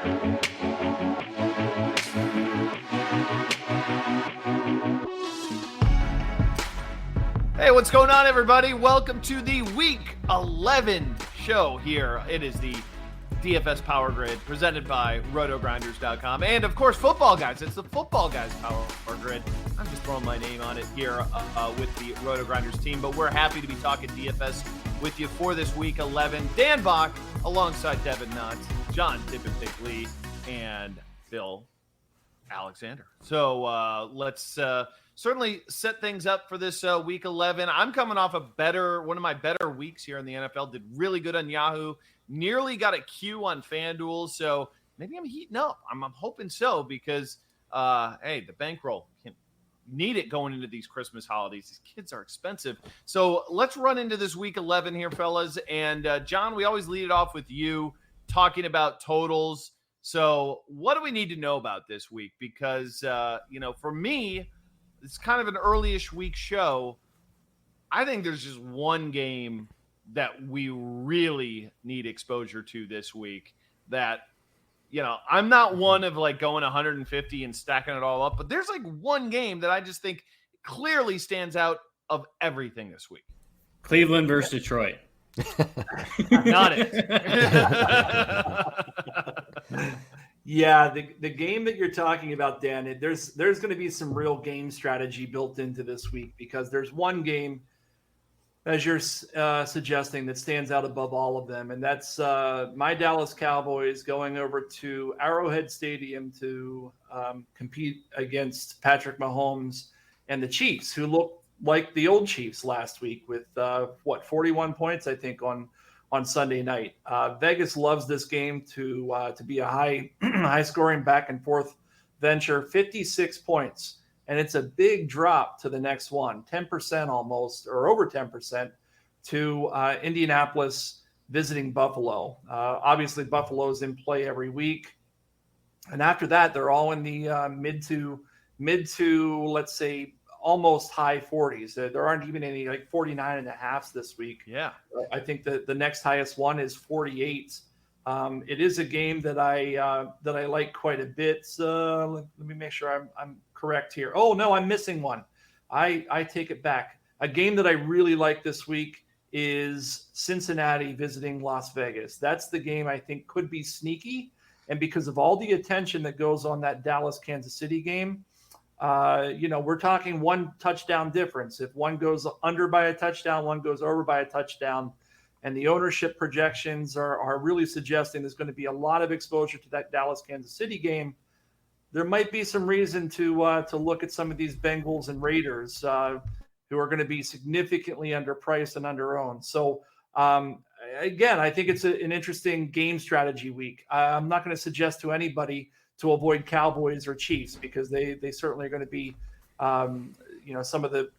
Hey, what's going on, everybody? Welcome to the Week 11 show here. It is the DFS Powergrid presented by RotoGrinders.com and, of course, Footballguys. It's the Footballguys Powergrid. I'm just throwing my name on it here with the RotoGrinders team, but we're happy to be talking DFS with you for this Week 11. Dan Back alongside Devin Knotts, John Tippett-Lee, and Phil Alexander. So let's certainly set things up for this Week 11. I'm coming off one of my better weeks here in the NFL. Did really good on Yahoo. Nearly got a Q on FanDuel. So maybe I'm heating up. I'm hoping so because, hey, the bankroll can need it going into these Christmas holidays. These kids are expensive. So let's run into this Week 11 here, fellas. And John, we always lead it off with you talking about totals. So what do we need to know about this week? Because, for me, it's kind of an early-ish week show. I think there's just one game that we really need exposure to this week that, I'm not one of like going 150 and stacking it all up, but there's like one game that I just think clearly stands out of everything this week. Cleveland versus Detroit. Got it. Yeah, the game that you're talking about, Dan, there's going to be some real game strategy built into this week because there's one game, as you're suggesting, that stands out above all of them, and that's my Dallas Cowboys going over to Arrowhead Stadium to compete against Patrick Mahomes and the Chiefs, who look like the old Chiefs last week with 41 points, I think, on Sunday night. Vegas loves this game to be a high scoring back and forth venture. 56 points, and it's a big drop to the next one, 10% almost, or over 10% to Indianapolis visiting Buffalo. Obviously, Buffalo's in play every week, and after that, they're all in the mid to let's say almost high 40s. There aren't even any like 49 and a halves this week. Yeah. I think that the next highest one is 48. It is a game that I like quite a bit. Let me make sure I'm correct here. Oh no, I'm missing one. I take it back. A game that I really like this week is Cincinnati visiting Las Vegas. That's the game I think could be sneaky. And because of all the attention that goes on that Dallas-Kansas City game, we're talking one touchdown difference. If one goes under by a touchdown, one goes over by a touchdown, and the ownership projections are really suggesting there's going to be a lot of exposure to that Dallas-Kansas City game. There might be some reason to look at some of these Bengals and Raiders who are going to be significantly underpriced and underowned. So, again, I think it's an interesting game strategy week. I'm not going to suggest to anybody to avoid Cowboys or Chiefs because they certainly are going to be, some of the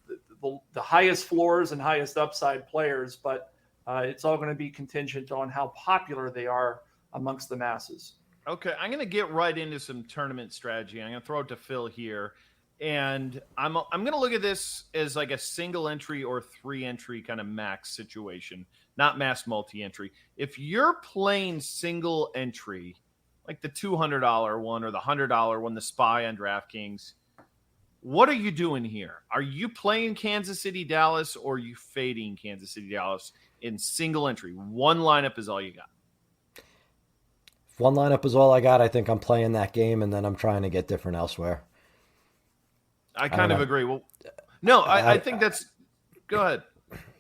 highest floors and highest upside players, but it's all going to be contingent on how popular they are amongst the masses. Okay, I'm going to get right into some tournament strategy. I'm going to throw it to Phil here, and I'm going to look at this as like a single entry or 3-entry kind of max situation, not mass multi-entry. If you're playing single entry, like the $200 one or the $100 one, the SPY on DraftKings, what are you doing here? Are you playing Kansas City, Dallas, or are you fading Kansas City, Dallas in single entry? One lineup is all you got. If one lineup is all I got, I think I'm playing that game, and then I'm trying to get different elsewhere. I kind of agree. Well, no, I think that's – go ahead.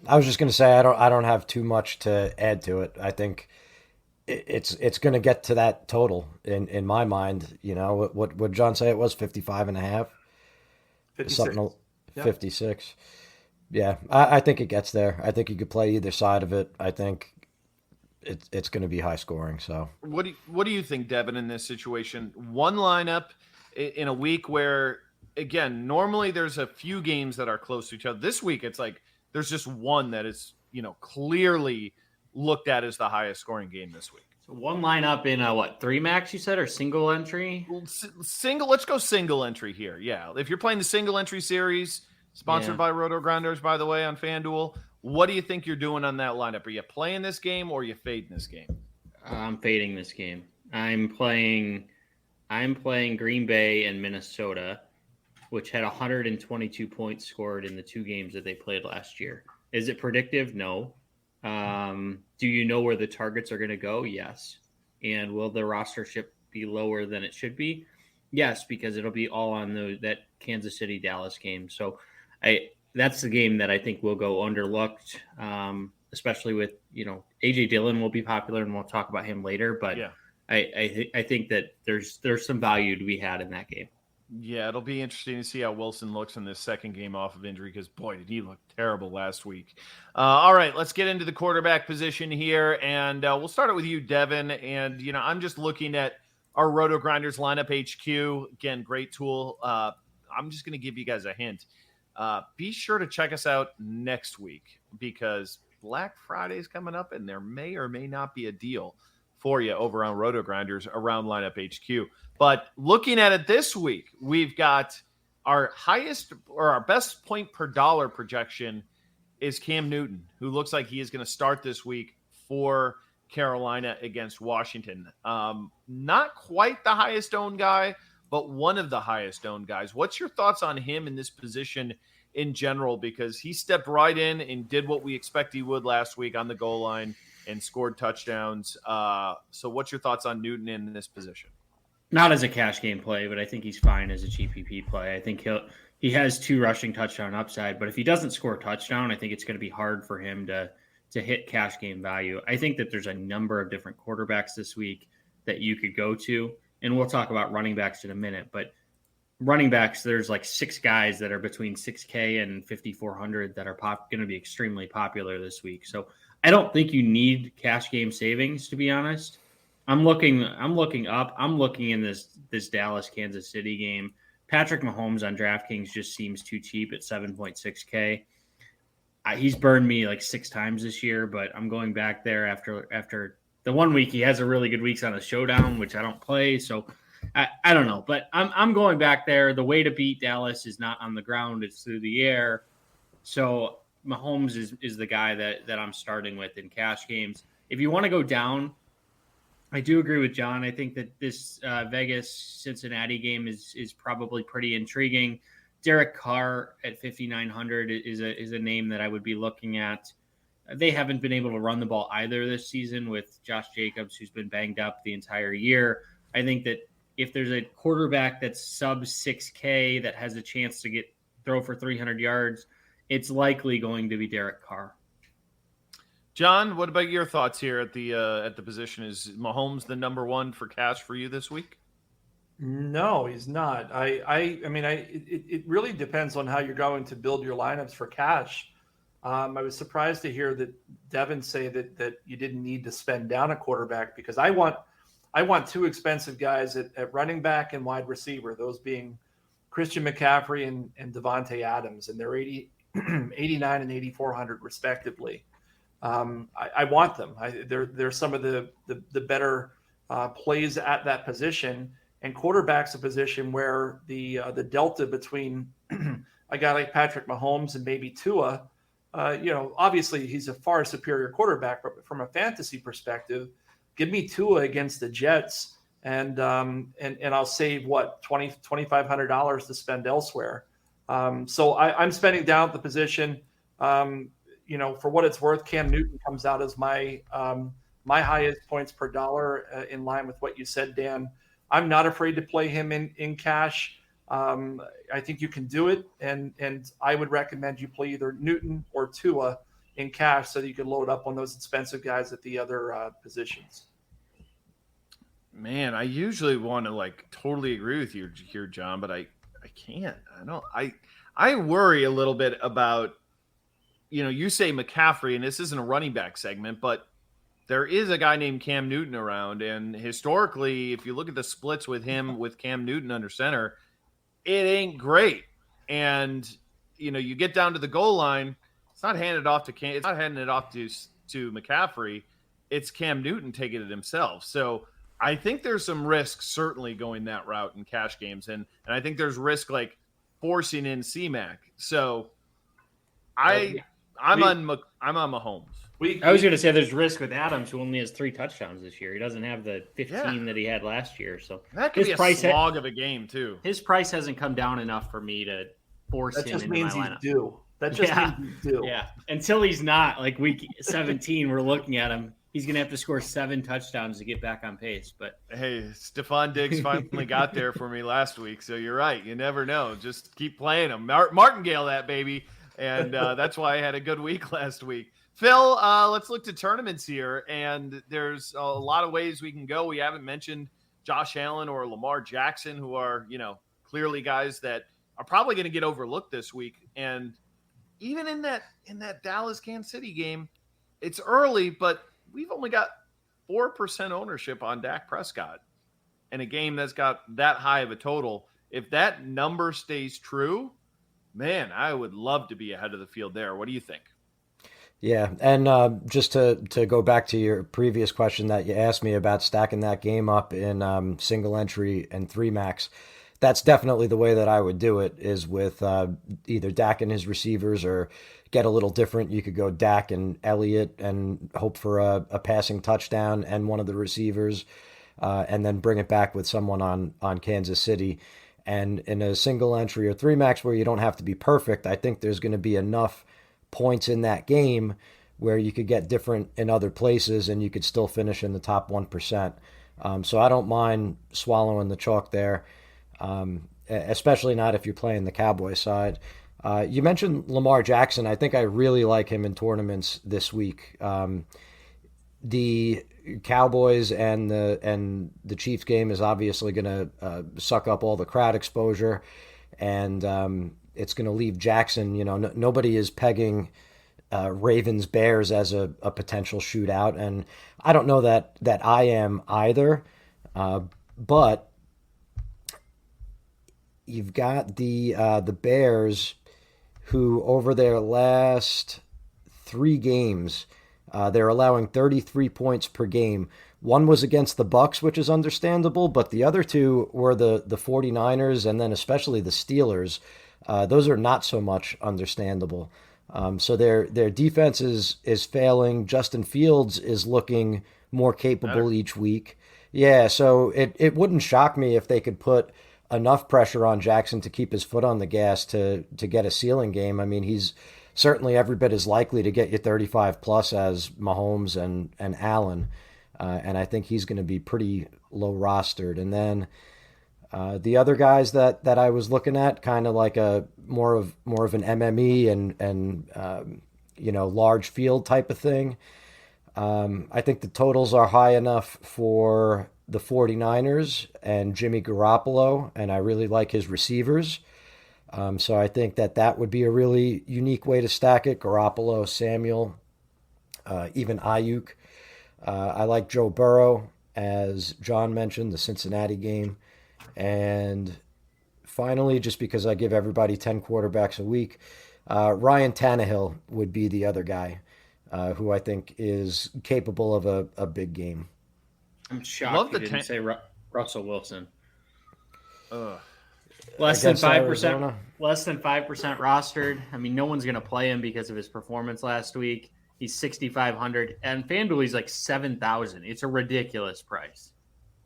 I was just going to say I don't have too much to add to it. I think – it's going to get to that total in my mind. What would John say it was 55 and a half? 56. Something, yep. 56. Yeah, I think it gets there. I think you could play either side of it. I think it's going to be high scoring. So what do you think, Devin, in this situation? One lineup in a week where, again, normally there's a few games that are close to each other. This week it's like there's just one that is clearly looked at as the highest scoring game this week. So one lineup in 3 max you said, or single entry? Single. Let's go single entry here. Yeah, if you're playing the single entry series, sponsored by RotoGrinders, by the way, on FanDuel, what do you think you're doing on that lineup? Are you playing this game or are you fading this game? I'm fading this game. I'm playing Green Bay and Minnesota, which had 122 points scored in the 2 games that they played last year. Is it predictive? No. Do you know where the targets are going to go? Yes. And will the rostership be lower than it should be? Yes, because it'll be all on that Kansas City Dallas game. So that's the game that I think will go underlooked, especially with, AJ Dillon will be popular, and we'll talk about him later. But yeah. I think that there's some value to be had in that game. Yeah, it'll be interesting to see how Wilson looks in this second game off of injury, because, boy, did he look terrible last week. All right, let's get into the quarterback position here, and we'll start it with you, Devin. And, I'm just looking at our RotoGrinders lineup HQ. Again, great tool. I'm just going to give you guys a hint. Be sure to check us out next week, because Black Friday is coming up, and there may or may not be a deal for you over on RotoGrinders around lineup HQ. But looking at it this week, we've got our highest or our best point per dollar projection is Cam Newton, who looks like he is going to start this week for Carolina against Washington. Not quite the highest owned guy, but one of the highest owned guys. What's your thoughts on him in this position in general? Because he stepped right in and did what we expect he would last week on the goal line and scored touchdowns. So what's your thoughts on Newton in this position? Not as a cash game play, but I think he's fine as a GPP play. I think he has 2 rushing touchdown upside, but if he doesn't score a touchdown, I think it's going to be hard for him to hit cash game value. I think that there's a number of different quarterbacks this week that you could go to, and we'll talk about running backs in a minute, but running backs, there's like 6 guys that are between 6K and 5,400 that are going to be extremely popular this week. So I don't think you need cash game savings, to be honest. I'm looking up. I'm looking in this Dallas Kansas City game. Patrick Mahomes on DraftKings just seems too cheap at 7.6K. He's burned me like 6 times this year, but I'm going back there after the 1 week he has a really good weeks on a showdown, which I don't play. So I don't know, but I'm going back there. The way to beat Dallas is not on the ground; it's through the air. So Mahomes is the guy that I'm starting with in cash games. If you want to go down, I do agree with John. I think that this Vegas-Cincinnati game is probably pretty intriguing. Derek Carr at 5,900 is a name that I would be looking at. They haven't been able to run the ball either this season with Josh Jacobs, who's been banged up the entire year. I think that if there's a quarterback that's sub 6K that has a chance to throw for 300 yards, it's likely going to be Derek Carr. John, what about your thoughts here at the position? Is Mahomes the number one for cash for you this week? No, he's not. It really depends on how you're going to build your lineups for cash. I was surprised to hear that Devin say that you didn't need to spend down a quarterback, because I want 2 expensive guys at running back and wide receiver, those being Christian McCaffrey and Devontae Adams, and they're 89 and 8,400 respectively. I want them. They're some of the better plays at that position, and quarterback's a position where the delta between a guy like Patrick Mahomes and maybe Tua, obviously he's a far superior quarterback, but from a fantasy perspective, give me Tua against the Jets, and I'll save $2,500 to spend elsewhere. So I'm spending down at the position. For what it's worth, Cam Newton comes out as my highest points per dollar, in line with what you said, Dan. I'm not afraid to play him in cash. I think you can do it, and I would recommend you play either Newton or Tua in cash so that you can load up on those expensive guys at the other positions. Man, I usually want to totally agree with you here, John, but I can't. I worry a little bit about, you say McCaffrey, and this isn't a running back segment, but there is a guy named Cam Newton around. And historically, if you look at the splits with him, with Cam Newton under center, it ain't great. And, you get down to the goal line, it's not handed off to Cam, it's not handing it off to McCaffrey. It's Cam Newton taking it himself. So I think there's some risk certainly going that route in cash games. And I think there's risk forcing in C-Mac. So I'm on Mahomes. I was going to say there's risk with Adams, who only has 3 touchdowns this year. He doesn't have the 15 that he had last year. So that could be a slog of a game too. His price hasn't come down enough for me to force him into my lineup. That just means he's due. That just means he's due. Yeah. Until he's not, like week 17, we're looking at him. He's going to have to score 7 touchdowns to get back on pace. But hey, Stephon Diggs finally got there for me last week. So you're right. You never know. Just keep playing him. Martingale that baby. And that's why I had a good week last week. Phil, let's look to tournaments here. And there's a lot of ways we can go. We haven't mentioned Josh Allen or Lamar Jackson, who are, clearly guys that are probably going to get overlooked this week. And even in that Dallas Kansas City game, it's early, but we've only got 4% ownership on Dak Prescott in a game that's got that high of a total. If that number stays true, man, I would love to be ahead of the field there. What do you think? Yeah, and just to go back to your previous question that you asked me about stacking that game up in single entry and 3-max, that's definitely the way that I would do it, is with either Dak and his receivers, or get a little different. You could go Dak and Elliott and hope for a passing touchdown and one of the receivers, and then bring it back with someone on Kansas City. And in a single entry or 3-max where you don't have to be perfect, I think there's going to be enough points in that game where you could get different in other places and you could still finish in the top 1%. So I don't mind swallowing the chalk there, especially not if you're playing the Cowboys side. You mentioned Lamar Jackson. I think I really like him in tournaments this week. The Cowboys and the Chiefs game is obviously going to suck up all the crowd exposure, and it's going to leave Jackson. Nobody is pegging Ravens Bears as a potential shootout, and I don't know that I am either. But you've got the Bears, who over their last 3 games, they're allowing 33 points per game. One was against the Bucks, which is understandable, but the other 2 were the 49ers and then especially the Steelers. Those are not so much understandable. So their defense is failing. Justin Fields is looking more capable each week. Yeah, so it wouldn't shock me if they could put enough pressure on Jackson to keep his foot on the gas to get a ceiling game. I mean, he's certainly every bit as likely to get you 35 plus as Mahomes and Allen. And I think he's going to be pretty low rostered. And then the other guys that I was looking at, kind of like a more of an MME and large field type of thing. I think the totals are high enough for the 49ers and Jimmy Garoppolo, and I really like his receivers. So I think that would be a really unique way to stack it. Garoppolo, Samuel, even Ayuk. I like Joe Burrow, as John mentioned, the Cincinnati game. And finally, just because I give everybody 10 quarterbacks a week, Ryan Tannehill would be the other guy who I think is capable of a big game. I'm shocked you didn't say Russell Wilson. Less Against than 5%. Arizona. Less than 5% rostered. I mean, no one's going to play him because of his performance last week. He's 6,500, and FanDuel he's like 7,000. It's a ridiculous price.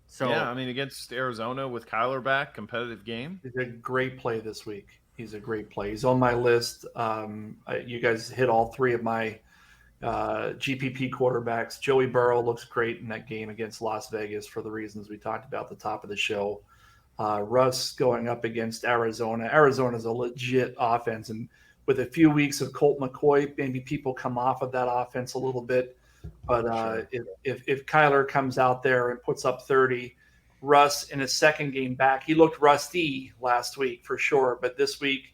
So yeah, I mean, against Arizona with Kyler back, competitive game. He's a great play this week. He's a great play. He's on my list. You guys hit all 3 of my GPP quarterbacks. Joey Burrow looks great in that game against Las Vegas for the reasons we talked about at the top of the show. Russ going up against Arizona. Arizona's a legit offense, and with a few weeks of Colt McCoy, maybe people come off of that offense a little bit. But if Kyler comes out there and puts up 30, Russ in his second game back, he looked rusty last week for sure. But this week,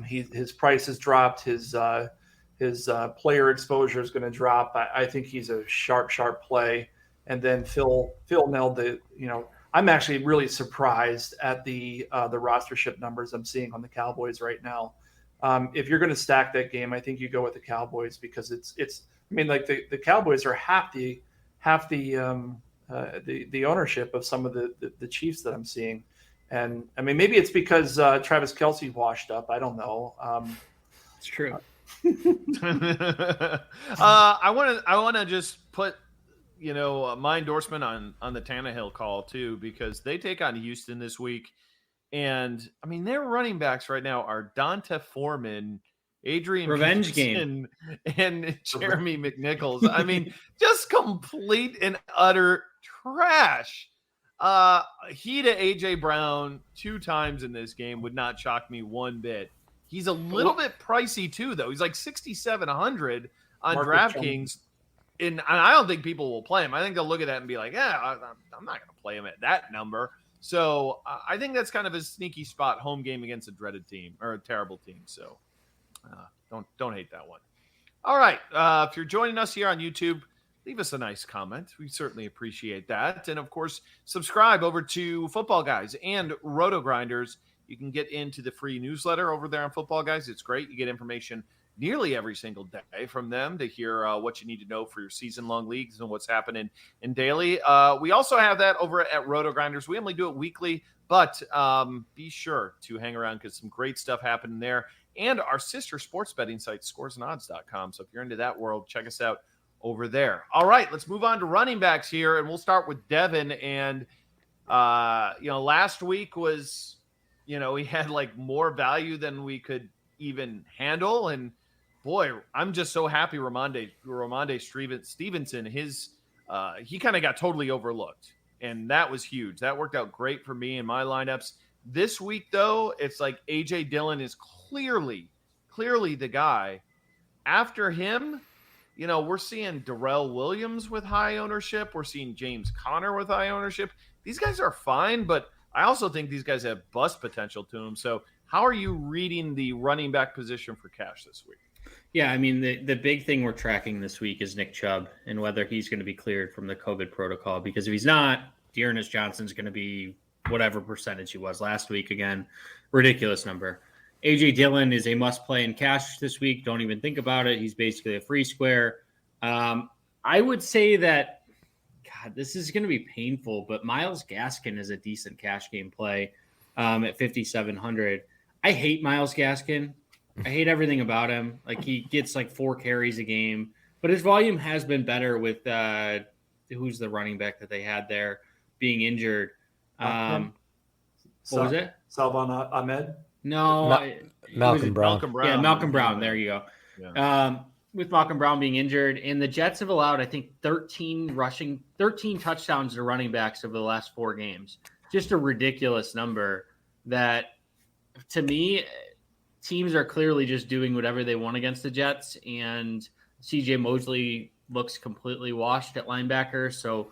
his price has dropped. His player exposure is going to drop. I think he's a sharp play. And then Phil nailed the. I'm actually really surprised at the rostership numbers I'm seeing on the Cowboys right now. If you're going to stack that game, I think you go with the Cowboys because it's. I mean, like the Cowboys are half the ownership of some of the Chiefs that I'm seeing, and I mean maybe it's because Travis Kelce washed up. I don't know. It's true. I want to just put, my endorsement on the Tannehill call too, because they take on Houston this week. And I mean, their running backs right now are Donta Foreman, Adrian Revenge Peterson, and Jeremy McNichols. I mean, just complete and utter trash. He to AJ Brown 2 times in this game would not shock me one bit. He's a little bit pricey too, though. He's like 6,700 on DraftKings, and I don't think people will play him. I think they'll look at that and be like, "Yeah, I'm not going to play him at that number." So I think that's kind of a sneaky spot, home game against a dreaded team or a terrible team. So don't hate that one. All right, if you're joining us here on YouTube, leave us a nice comment. We certainly appreciate that, and of course, subscribe over to Football Guys and RotoGrinders. You can get into the free newsletter over there on Football Guys. It's great. You get information nearly every single day from them to hear what you need to know for your season-long leagues and what's happening in daily. We also have that over at RotoGrinders. We only do it weekly, but be sure to hang around because some great stuff happening there. And our sister sports betting site, scoresandodds.com. So if you're into that world, check us out over there. All right, let's move on to running backs here, and we'll start with Devin. And, last week was... he had like more value than we could even handle. And boy, I'm just so happy Ramondre Stevenson, he kind of got totally overlooked. And that was huge. That worked out great for me in my lineups. This week, though, it's like A.J. Dillon is clearly the guy. After him, we're seeing Darrell Williams with high ownership. We're seeing James Conner with high ownership. These guys are fine, but I also think these guys have bust potential to them. So how are you reading the running back position for cash this week? Yeah, I mean, the big thing we're tracking this week is Nick Chubb and whether he's going to be cleared from the COVID protocol. Because if he's not, Dearness Johnson's going to be whatever percentage he was last week. Again, ridiculous number. A.J. Dillon is a must-play in cash this week. Don't even think about it. He's basically a free square. I would say that, God, this is going to be painful, but Myles Gaskin is a decent cash game play at 5,700. I hate Myles Gaskin. I hate everything about him. Like, he gets like 4 carries a game, but his volume has been better with who's the running back that they had there being injured. What was it? Salvon Ahmed? No. Malcolm Brown. Yeah, Malcolm Brown. There you go. Yeah. With Malcolm Brown being injured, and the Jets have allowed, I think, 13 touchdowns to running backs over the last 4 games. Just a ridiculous number that, to me, teams are clearly just doing whatever they want against the Jets, and CJ Mosley looks completely washed at linebacker, so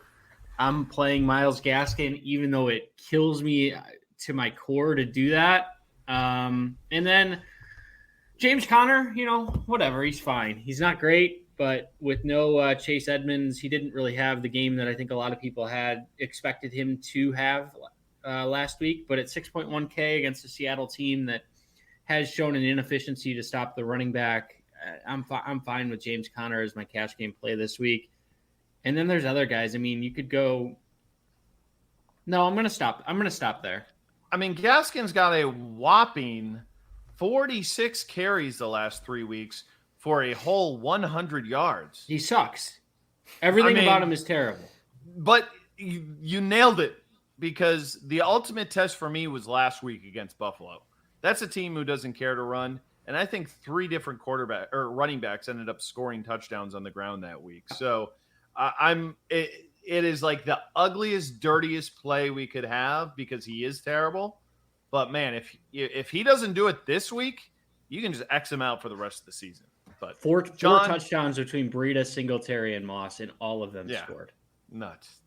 I'm playing Myles Gaskin, even though it kills me to my core to do that. And then James Conner, whatever, he's fine. He's not great, but with no Chase Edmonds, he didn't really have the game that I think a lot of people had expected him to have last week. But at 6.1K against a Seattle team that has shown an inefficiency to stop the running back, I'm fine with James Conner as my cash game play this week. And then there's other guys. I mean, you could go. No, I'm going to stop. I'm going to stop there. I mean, Gaskin's got a whopping 46 carries the last 3 weeks for a whole 100 yards. He sucks. Everything about him is terrible. But you nailed it, because the ultimate test for me was last week against Buffalo. That's a team who doesn't care to run, and I think 3 different running backs ended up scoring touchdowns on the ground that week. So it is like the ugliest, dirtiest play we could have because he is terrible. But man, if he doesn't do it this week, you can just X him out for the rest of the season. But four touchdowns between Breida, Singletary, and Moss, and all of them scored. Nuts.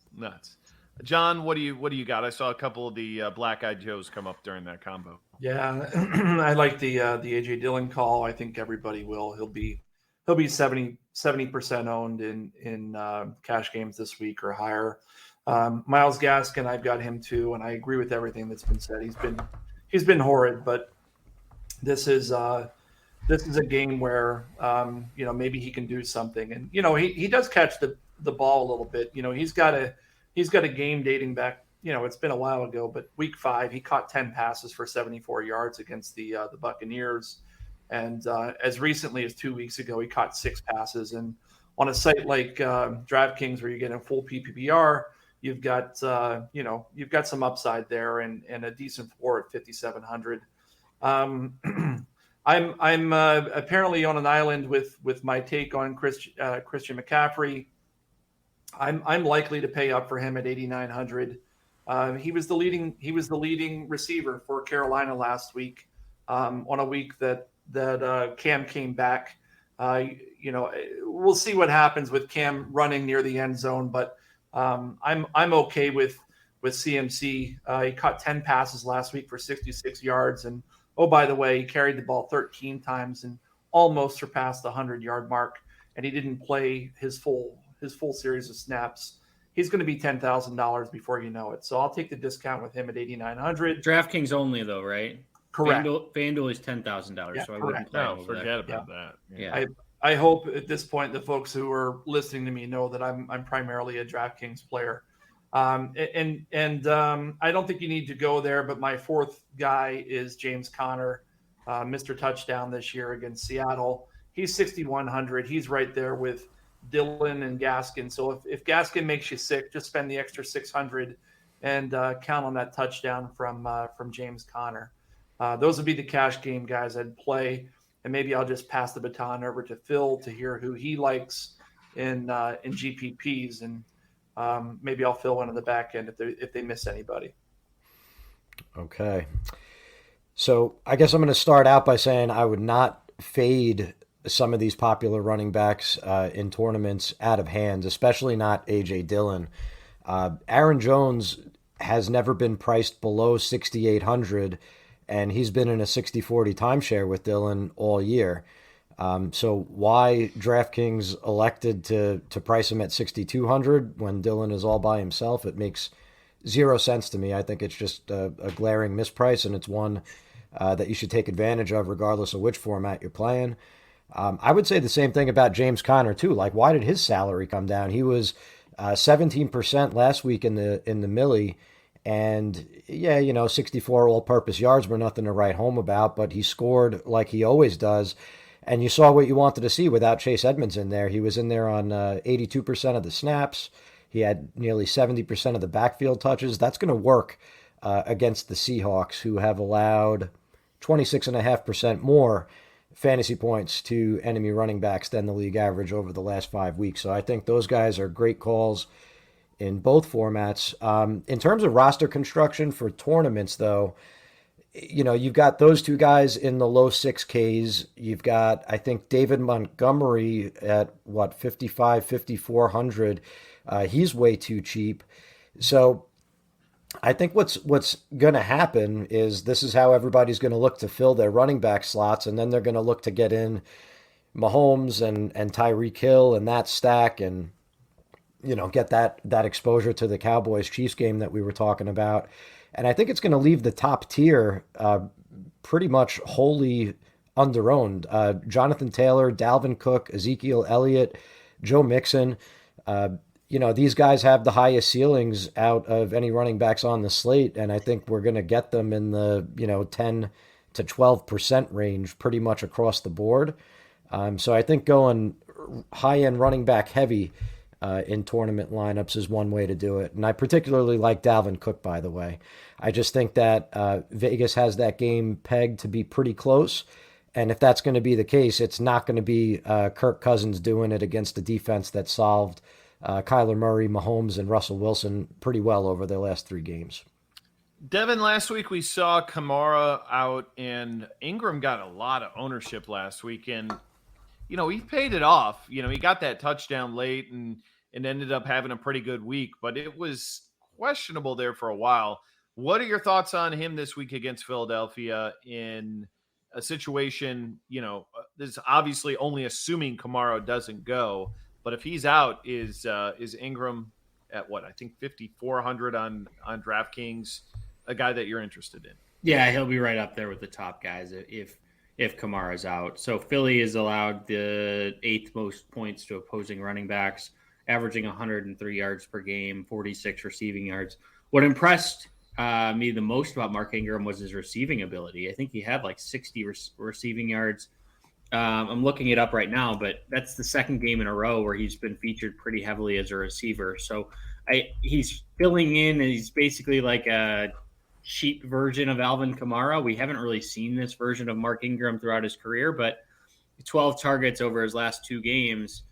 John, what do you got? I saw a couple of the Black-Eyed Joes come up during that combo. Yeah, I like the AJ Dillon call. I think everybody will. He'll be 70% owned in cash games this week or higher. Myles Gaskin, I've got him too, and I agree with everything that's been said. He's been horrid, but this is a game where maybe he can do something. And he does catch the ball a little bit. He's got a game dating back. It's been a while ago, but week 5 he caught 10 passes for 74 yards against the Buccaneers. And as recently as 2 weeks ago, he caught 6 passes. And on a site like DraftKings, where you get a full PPR, you've got some upside there and a decent floor at 5,700. I'm apparently on an island with my take on Christian McCaffrey. I'm likely to pay up for him at 8,900. He was the leading receiver for Carolina last week, on a week that Cam came back. We'll see what happens with Cam running near the end zone, but I'm okay with CMC. He caught 10 passes last week for 66 yards, and oh, by the way, he carried the ball 13 times and almost surpassed the 100-yard mark, and he didn't play his full series of snaps. He's going to be $10,000 before you know it. So I'll take the discount with him at 8,900. DraftKings only, though, right? Correct. FanDuel is $10,000, Yeah, so I correct. wouldn't play over forget there. about that. Yeah. I hope at this point the folks who are listening to me know that I'm primarily a DraftKings player. And I don't think you need to go there, but my fourth guy is James Conner, Mr. Touchdown this year against Seattle. He's 6,100. He's right there with Dillon and Gaskin. So if Gaskin makes you sick, just spend the extra 600 and count on that touchdown from James Conner. Those would be the cash game guys I'd play, and maybe I'll just pass the baton over to Phil to hear who he likes in GPPs, and maybe I'll fill in on the back end if they miss anybody. Okay. So I guess I'm going to start out by saying I would not fade some of these popular running backs in tournaments out of hand, especially not A.J. Dillon. Aaron Jones has never been priced below 6,800, and he's been in a 60-40 timeshare with Dillon all year. So why DraftKings elected to price him at 6,200 when Dillon is all by himself? It makes zero sense to me. I think it's just a glaring misprice, and it's one that you should take advantage of regardless of which format you're playing. I would say the same thing about James Conner too. Like, why did his salary come down? He was 17% last week in the Millie, and 64 all-purpose yards were nothing to write home about, but he scored like he always does. And you saw what you wanted to see without Chase Edmonds in there. He was in there on 82% of the snaps. He had nearly 70% of the backfield touches. That's going to work against the Seahawks, who have allowed 26.5% more fantasy points to enemy running backs than the league average over the last 5 weeks. So I think those guys are great calls in both formats. In terms of roster construction for tournaments, though, you've got those two guys in the low 6Ks. You've got, I think, David Montgomery at 5,400. He's way too cheap. So I think what's going to happen is this is how everybody's going to look to fill their running back slots, and then they're going to look to get in Mahomes and Tyreek Hill and that stack, and get that exposure to the Cowboys-Chiefs game that we were talking about. And I think it's going to leave the top tier pretty much wholly under-owned. Jonathan Taylor, Dalvin Cook, Ezekiel Elliott, Joe Mixon. These guys have the highest ceilings out of any running backs on the slate, and I think we're going to get them in the 10 to 12% range pretty much across the board. So I think going high-end running back heavy in tournament lineups is one way to do it. And I particularly like Dalvin Cook, by the way. I just think that Vegas has that game pegged to be pretty close. And if that's going to be the case, it's not going to be Kirk Cousins doing it against a defense that solved Kyler Murray, Mahomes, and Russell Wilson pretty well over their last 3 games. Devin, last week we saw Kamara out, and Ingram got a lot of ownership last week. And, he paid it off. He got that touchdown late and ended up having a pretty good week, but it was questionable there for a while. What are your thoughts on him this week against Philadelphia in a situation, this is obviously only assuming Kamara doesn't go, but if he's out, is Ingram at what? I think 5,400 on DraftKings, a guy that you're interested in? Yeah, he'll be right up there with the top guys if Kamara's out. So Philly is allowed the 8th most points to opposing running backs, averaging 103 yards per game, 46 receiving yards. What impressed me the most about Mark Ingram was his receiving ability. I think he had like 60 receiving yards I'm looking it up right now, but that's the second game in a row where he's been featured pretty heavily as a receiver. So he's filling in, and he's basically like a cheap version of Alvin Kamara. We haven't really seen this version of Mark Ingram throughout his career, but 12 targets over his last 2 games,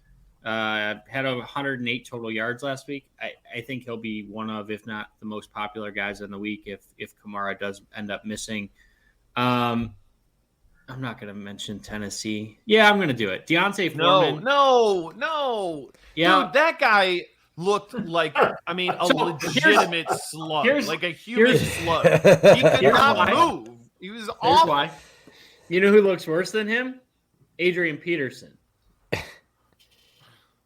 had 108 total yards last week. I think he'll be one of, if not the most popular guys in the week if Kamara does end up missing. I'm not going to mention Tennessee. Yeah, I'm going to do it. Deontay Foreman. No. Yeah. Dude, that guy looked like, a legitimate slug, like a human slug. He could not move. He was awful. Here's why. You know who looks worse than him? Adrian Peterson.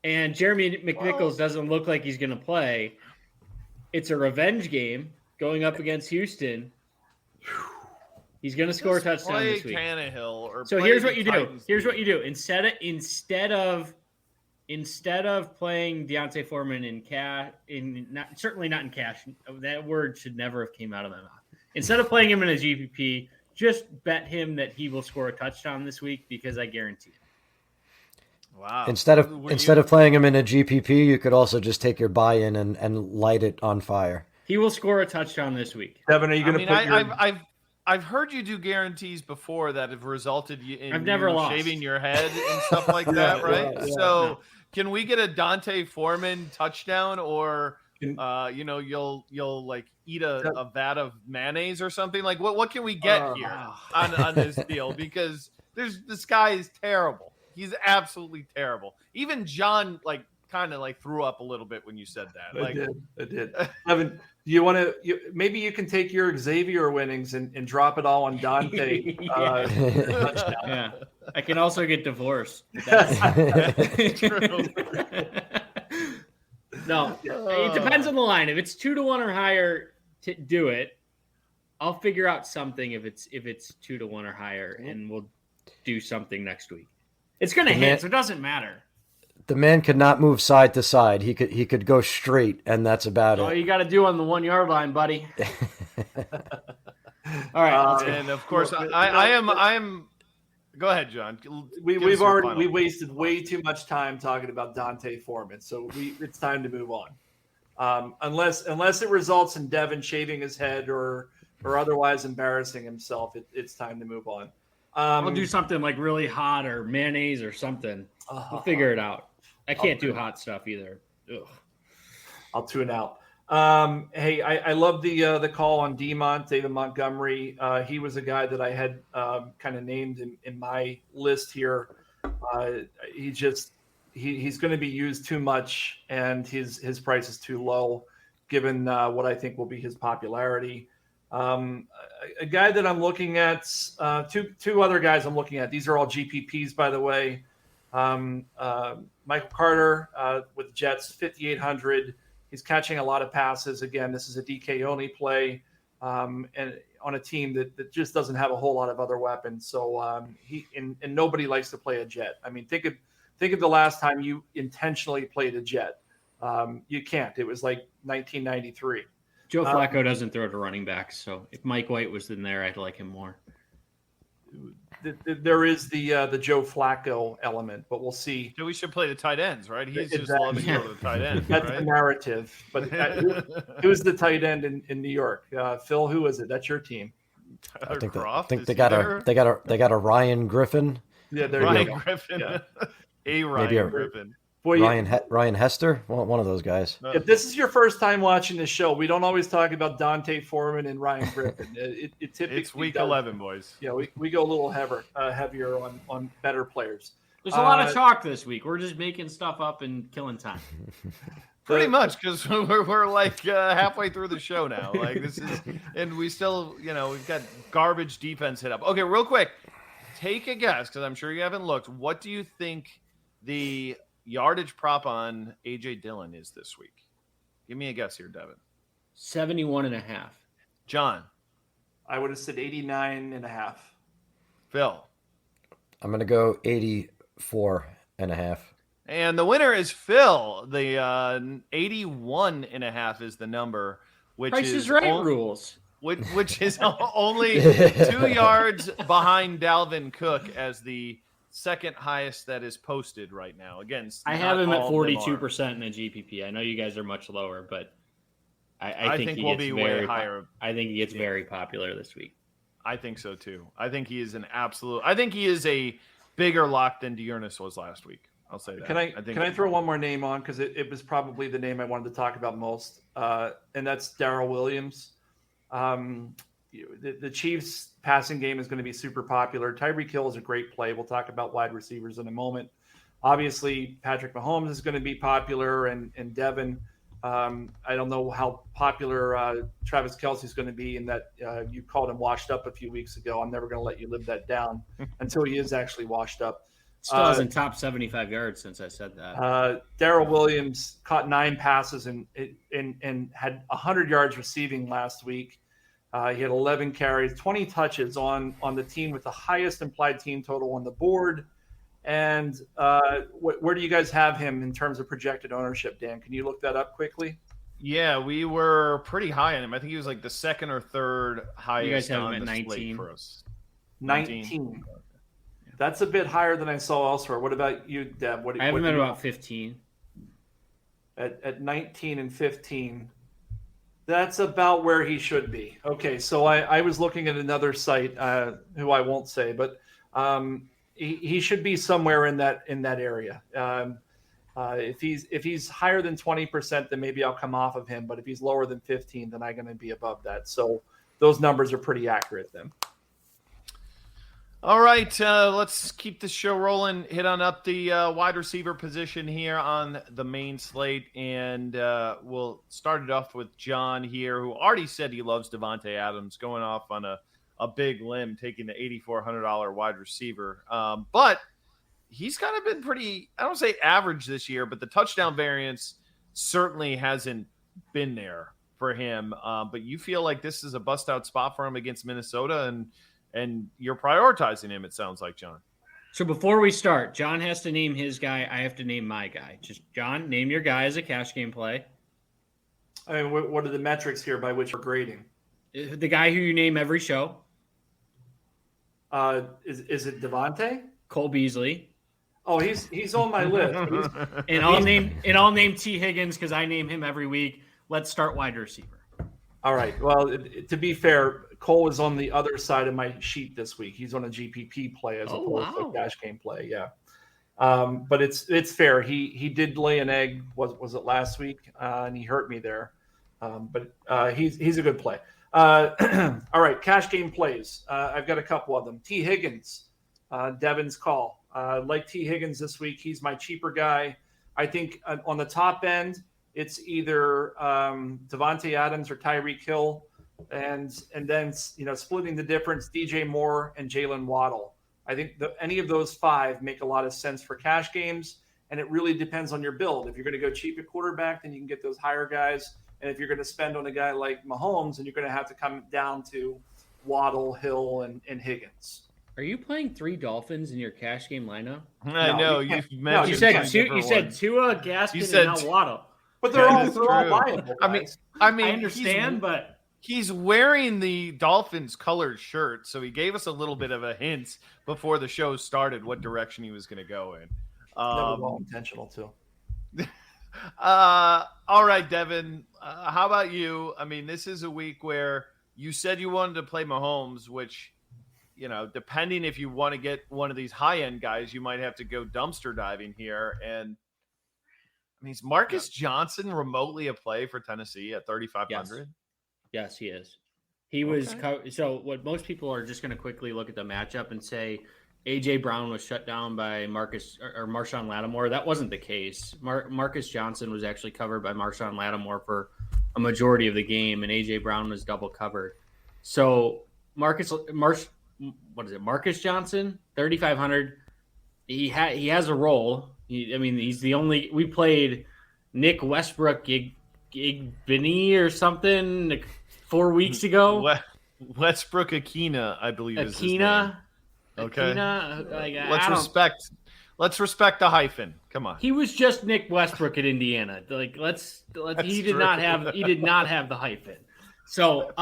And Jeremy McNichols doesn't look like he's going to play. It's a revenge game going up against Houston. He's going to score a touchdown this week. So here's what you do. Here's what you do. Instead of playing Deontay Foreman in cash, certainly not in cash. That word should never have came out of my mouth. Instead of playing him in a GPP, just bet him that he will score a touchdown this week because I guarantee it. Wow. Instead of playing him in a GPP, you could also just take your buy-in and light it on fire. He will score a touchdown this week. Devin, are you going to I've heard you do guarantees before that have resulted in I've never lost. Shaving your head and stuff like that, right? Can we get a Dante Foreman touchdown, or you'll like eat a vat of mayonnaise or something? Like what can we get here on this deal? Because this guy is terrible. He's absolutely terrible. Even John kind of threw up a little bit when you said that. I did. Evan, maybe you can take your Xavier winnings and drop it all on Dante. Yeah. I can also get divorced. True. No, it depends on the line. If it's 2-1 or higher, to do it. I'll figure out something if it's 2-1 or higher, and we'll do something next week. It's going to hit, so it doesn't matter. The man could not move side to side. He could go straight, and that's about it. All you got to do on the 1 yard line, buddy. All right, and of course, I am. Go ahead, John. We wasted way too much time talking about Dante Foreman, so it's time to move on. Unless it results in Devin shaving his head or otherwise embarrassing himself, it's time to move on. We'll do something like really hot or mayonnaise or something. We'll figure it out. I can't do hot stuff either. Ugh. I'll tune out. Hey, I love the call on David Montgomery. He was a guy that I had kind of named in my list here. He's going to be used too much, and his price is too low, given what I think will be his popularity. A guy that I'm looking at, two other guys I'm looking at. These are all GPPs, by the way. Michael Carter with the Jets, 5,800. He's catching a lot of passes. Again, this is a DK only play, and on a team that just doesn't have a whole lot of other weapons. So he nobody likes to play a Jet. I mean, think of the last time you intentionally played a Jet. You can't. It was like 1993. Joe Flacco doesn't throw to running backs, so if Mike White was in there, I'd like him more. There is the Joe Flacco element, but we'll see. So we should play the tight ends, right? He's just loving to go to the tight end. That's right? the narrative. But who's the tight end in New York? Phil, who is it? That's your team. I think they got a Ryan Griffin. Yeah, Ryan Griffin. Yeah. Ryan Griffin. Boy, Ryan Hester, one of those guys. If this is your first time watching the show, we don't always talk about Dante Foreman and Ryan Griffin. It typically it's week 11, boys. Yeah, we go a little heavier on better players. There's a lot of talk this week. We're just making stuff up and killing time. Pretty much, because we're like halfway through the show now. Like this is, and we still, we've got garbage defense hit up. Okay, real quick, take a guess because I'm sure you haven't looked. What do you think the yardage prop on AJ Dillon is this week? Give me a guess here, Devin. 71.5. John. I would have said 89.5. Phil. I'm going to go 84.5. And the winner is Phil. The 81.5 is the number, which Price is right rules. Which is only 2 yards behind Dalvin Cook as the second highest that is posted right now. Again, I have him at 42% in a GPP. I know you guys are much lower, but I think he we'll gets be very way higher. I think he gets very popular this week. I think so too. I think he is a bigger lock than Dearness was last week. I'll say that. Can I throw one more name on, because it was probably the name I wanted to talk about most, and that's Darrell Williams. The Chiefs' passing game is going to be super popular. Tyreek Hill is a great play. We'll talk about wide receivers in a moment. Obviously, Patrick Mahomes is going to be popular, and Devin. I don't know how popular Travis Kelce is going to be, in that you called him washed up a few weeks ago. I'm never going to let you live that down until he is actually washed up. Still hasn't top 75 yards since I said that. Darrell Williams caught 9 passes and had 100 yards receiving last week. He had 11 carries, 20 touches on the team with the highest implied team total on the board. And where do you guys have him in terms of projected ownership, Dan? Can you look that up quickly? Yeah, we were pretty high on him. I think he was like the second or third highest. You guys have on him at the 19 slate for us. 19. That's a bit higher than I saw elsewhere. What about you, Deb? I have him at about 15. At 19 and 15. That's about where he should be. Okay, so I was looking at another site, who I won't say, but he should be somewhere in that area. If he's higher than 20%, then maybe I'll come off of him. But if he's lower than 15, then I'm going to be above that. So those numbers are pretty accurate then. All right, let's keep the show rolling. Hit on up the wide receiver position here on the main slate, and we'll start it off with John here, who already said he loves Devontae Adams, going off on a big limb, taking the $8,400 wide receiver. But he's kind of been pretty, I don't say average this year, but the touchdown variance certainly hasn't been there for him. But you feel like this is a bust-out spot for him against Minnesota, and you're prioritizing him, it sounds like, John. So before we start, John has to name his guy. I have to name my guy. Just, John, name your guy as a cash game play. I mean, what are the metrics here by which we're grading? The guy who you name every show. Is it Devontae? Cole Beasley. Oh, he's on my list. And I'll name T. Higgins because I name him every week. Let's start wide receiver. All right. Well, to be fair, Cole is on the other side of my sheet this week. He's on a GPP play as opposed to a cash game play. Yeah. But it's fair. He did lay an egg. Was it last week? And he hurt me there. But he's a good play. All right. Cash game plays. I've got a couple of them. T. Higgins, Devin's call. Like T. Higgins this week. He's my cheaper guy. I think on the top end, it's either Devontae Adams or Tyreek Hill, and then splitting the difference, DJ Moore and Jalen Waddle. I think any of those 5 make a lot of sense for cash games, and it really depends on your build. If you're going to go cheap at quarterback, then you can get those higher guys, and if you're going to spend on a guy like Mahomes, then you're going to have to come down to Waddle, Hill, and Higgins. Are you playing 3 Dolphins in your cash game lineup? I know you've mentioned. You said Tua, Gaskin, and now Waddle. But they're all viable. Guys. I mean, I understand, but he's wearing the Dolphins colored shirt, so he gave us a little bit of a hint before the show started what direction he was going to go in. Well intentional too. All right, Devin. How about you? I mean, this is a week where you said you wanted to play Mahomes, which, depending if you want to get one of these high-end guys, you might have to go dumpster diving here. And I mean, is Marcus Johnson remotely a play for Tennessee at 3,500? Yes, he is. He was so. What most people are just going to quickly look at the matchup and say, AJ Brown was shut down by Marshawn Lattimore. That wasn't the case. Marcus Johnson was actually covered by Marshawn Lattimore for a majority of the game, and AJ Brown was double covered. So Marcus Johnson, 3,500. He has a role. He's the only. We played Nick Westbrook Igbini or something 4 weeks ago. Westbrook Akina, I believe is his name. Okay. Akina, let's respect the hyphen. Come on. He was just Nick Westbrook at Indiana. He did not have the hyphen. So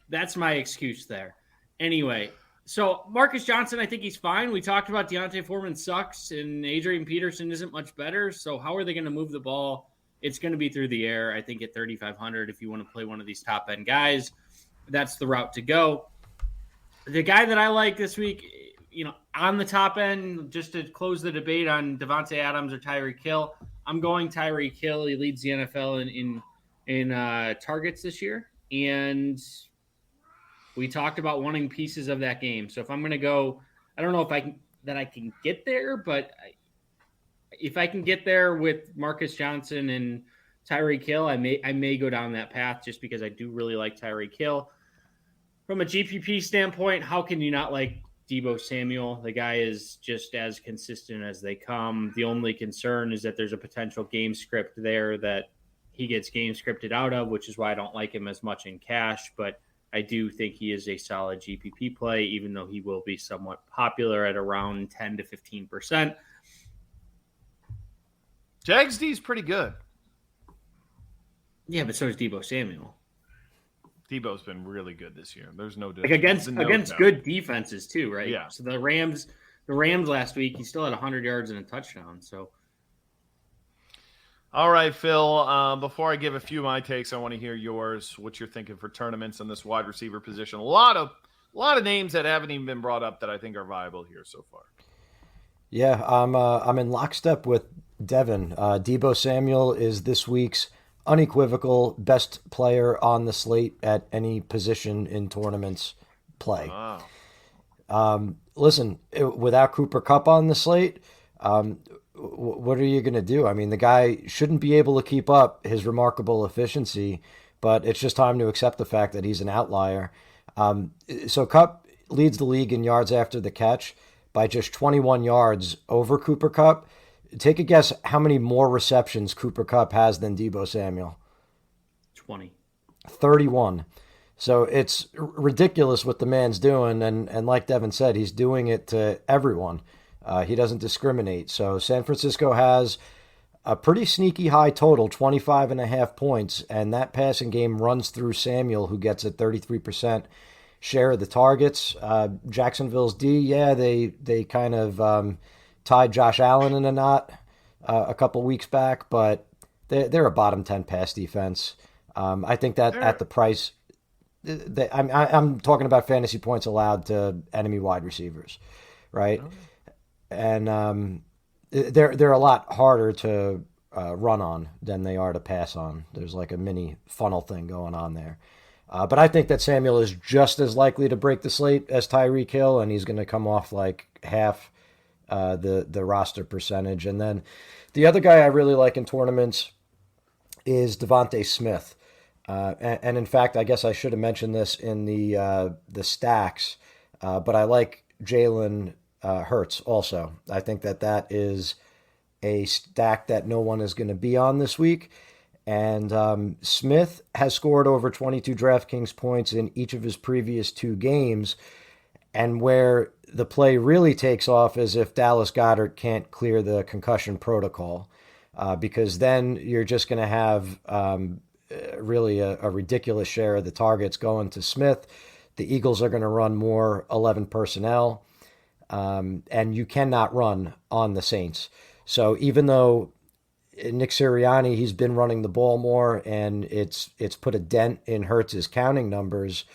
that's my excuse there. Anyway, So Marcus Johnson, I think he's fine. We talked about Deontay Foreman sucks and Adrian Peterson isn't much better. So how are they going to move the ball? It's going to be through the air. I think at 3,500, if you want to play one of these top end guys, that's the route to go. The guy that I like this week, on the top end, just to close the debate on Devontae Adams or Tyreek Hill, I'm going Tyreek Hill. He leads the NFL in targets this year, and we talked about wanting pieces of that game. So if I'm going to go, I don't know if I can get there, but if I can get there with Marcus Johnson and Tyreek Hill, I may go down that path just because I do really like Tyreek Hill. From a GPP standpoint, how can you not like Deebo Samuel? The guy is just as consistent as they come. The only concern is that there's a potential game script there that he gets game scripted out of, which is why I don't like him as much in cash. But I do think he is a solid GPP play, even though he will be somewhat popular at around 10 to 15%. Jags D is pretty good. Yeah, but so is Deebo Samuel. Debo's been really good this year. There's no like against good defenses too, right? Yeah. So the Rams last week, he still had 100 yards and a touchdown. So. All right, Phil, before I give a few of my takes, I want to hear yours, what you're thinking for tournaments on this wide receiver position. A lot of names that haven't even been brought up that I think are viable here so far. Yeah, I'm in lockstep with Devin. Deebo Samuel is this week's unequivocal best player on the slate at any position in tournaments play. Wow. Listen, without Cooper Kupp on the slate, what are you going to do? I mean, the guy shouldn't be able to keep up his remarkable efficiency, but it's just time to accept the fact that he's an outlier. So Kupp leads the league in yards after the catch by just 21 yards over Cooper Kupp. Take a guess how many more receptions Cooper Kupp has than Deebo Samuel. 20. 31. So it's ridiculous what the man's doing, and like Devin said, he's doing it to everyone. He doesn't discriminate. So San Francisco has a pretty sneaky high total, 25.5 points, and that passing game runs through Samuel, who gets a 33% share of the targets. Jacksonville's D, they kind of tied Josh Allen in a knot a couple weeks back, but they're a bottom 10 pass defense. I think that at the price, I'm talking about fantasy points allowed to enemy wide receivers, right? Oh. And they're a lot harder to run on than they are to pass on. There's like a mini funnel thing going on there. But I think that Samuel is just as likely to break the slate as Tyreek Hill, and he's going to come off like half the roster percentage. And then the other guy I really like in tournaments is Devontae Smith. And in fact, I guess I should have mentioned this in the stacks, but I like Jalen Hurts also. I think that is a stack that no one is going to be on this week. And Smith has scored over 22 DraftKings points in each of his previous 2 games. And where the play really takes off is if Dallas Goedert can't clear the concussion protocol, because then you're just going to have really a ridiculous share of the targets going to Smith. The Eagles are going to run more 11 personnel, and you cannot run on the Saints. So even though Nick Sirianni, he's been running the ball more, and it's put a dent in Hurts' counting numbers,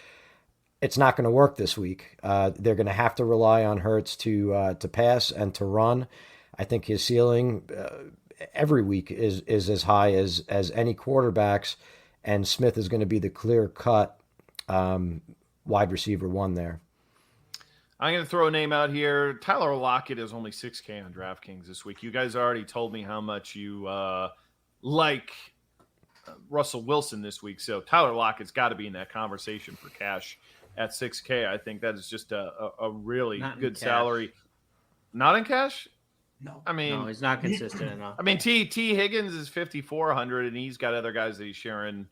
it's not going to work this week. They're going to have to rely on Hurts to pass and to run. I think his ceiling every week is as high as any quarterback's, and Smith is going to be the clear-cut wide receiver 1 there. I'm going to throw a name out here. Tyler Lockett is only 6K on DraftKings this week. You guys already told me how much you like Russell Wilson this week, so Tyler Lockett's got to be in that conversation for cash at 6K. I think that is just a really good salary. Not in cash? No. I mean, no, he's not consistent enough. I mean, T Higgins is 5,400, and he's got other guys that he's sharing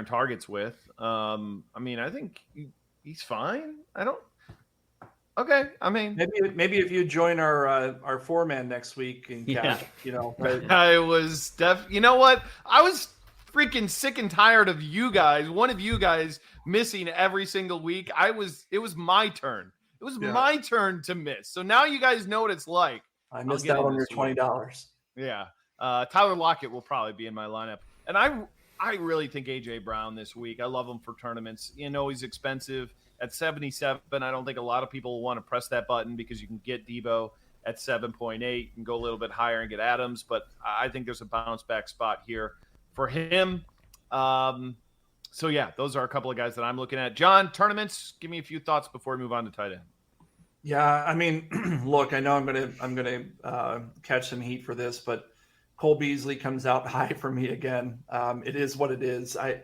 targets with. I mean, I think he's fine. Okay, I mean, maybe if you join our 4-man next week in cash, I was you know what? I was freaking sick and tired of you guys. One of you guys missing every single week. It was my turn. It It was my turn to miss. So now you guys know what it's like. I missed out on your $20. Yeah. Tyler Lockett will probably be in my lineup. And I really think A.J. Brown this week. I love him for tournaments. He's expensive at 77. I don't think a lot of people will want to press that button because you can get Debo at 7.8 and go a little bit higher and get Adams. But I think there's a bounce back spot here for him. So, yeah, those are a couple of guys that I'm looking at. John, tournaments, give me a few thoughts before we move on to tight end. Yeah, I mean, look, I know I'm gonna catch some heat for this, but Cole Beasley comes out high for me again. It is what it is. I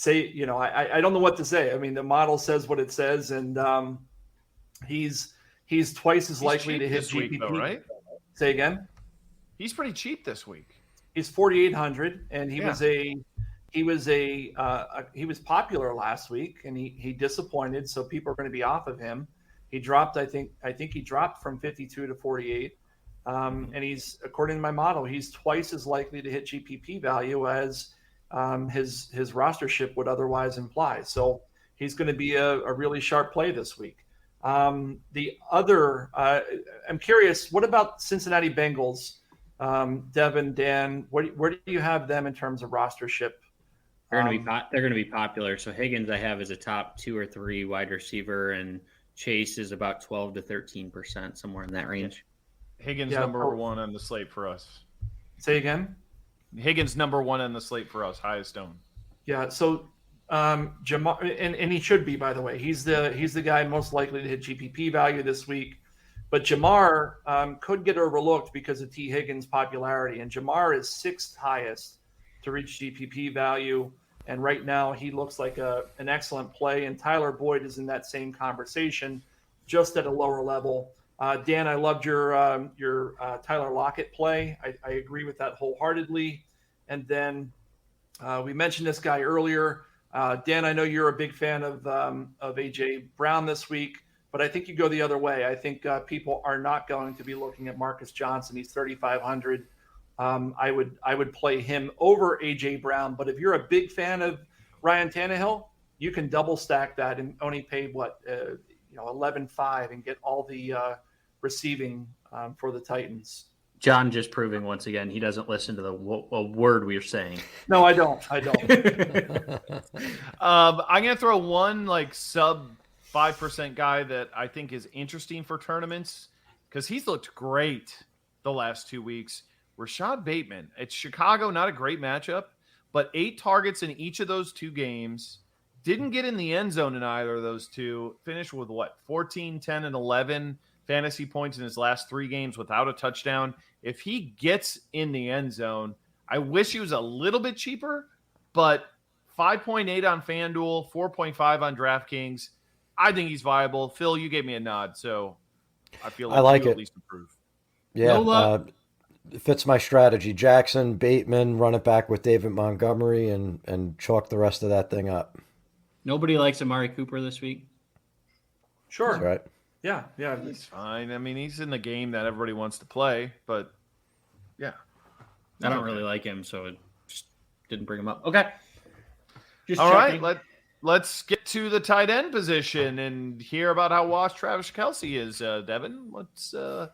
don't know what to say. I mean, the model says what it says, and he's twice as likely to hit GPP. Week, though, right? Say again. He's pretty cheap this week. He's 4,800, and he was popular last week, and he disappointed. So people are going to be off of him. He dropped, I think he dropped from 52 to 48. And he's, according to my model, he's twice as likely to hit GPP value as his rostership would otherwise imply. So he's going to be a really sharp play this week. The other, I'm curious, what about Cincinnati Bengals? Devin, Dan, where do you have them in terms of rostership? They're going to be popular. So Higgins I have as a top 2 or 3 wide receiver, and Chase is about 12 to 13%, somewhere in that range. Higgins number 1 on the slate for us. Say again? Higgins number 1 on the slate for us, highest owned. Yeah, so Jamar, and he should be, by the way. He's the guy most likely to hit GPP value this week. But Jamar could get overlooked because of T. Higgins' popularity. And Jamar is 6th highest to reach GPP value. And right now he looks like an excellent play. And Tyler Boyd is in that same conversation, just at a lower level. Dan, I loved your Tyler Lockett play. I agree with that wholeheartedly. And then we mentioned this guy earlier. Dan, I know you're a big fan of A.J. Brown this week, but I think you go the other way. I think people are not going to be looking at Marcus Johnson. He's 3,500. I would play him over A.J. Brown. But if you're a big fan of Ryan Tannehill, you can double stack that and only pay 11.5 and get all the receiving for the Titans. John just proving once again he doesn't listen to the word we're saying. No, I don't. I'm gonna throw one sub 5% guy that I think is interesting for tournaments because he's looked great the last 2 weeks. Rashad Bateman. It's Chicago, not a great matchup, but 8 targets in each of those 2 games. Didn't get in the end zone in either of those 2. Finished with 14, 10, and 11 fantasy points in his last 3 games without a touchdown. If he gets in the end zone, I wish he was a little bit cheaper, but 5.8 on FanDuel, 4.5 on DraftKings. I think he's viable. Phil, you gave me a nod, so I feel like you at least approve. Yeah, it fits my strategy. Jackson, Bateman, run it back with David Montgomery, and chalk the rest of that thing up. Nobody likes Amari Cooper this week. Sure. That's right. Yeah. He's fine. I mean, he's in the game that everybody wants to play, but yeah. I don't really like him, so it just didn't bring him up. Okay. All right, let's get to the tight end position and hear about how washed Travis Kelce is, Devin. What's your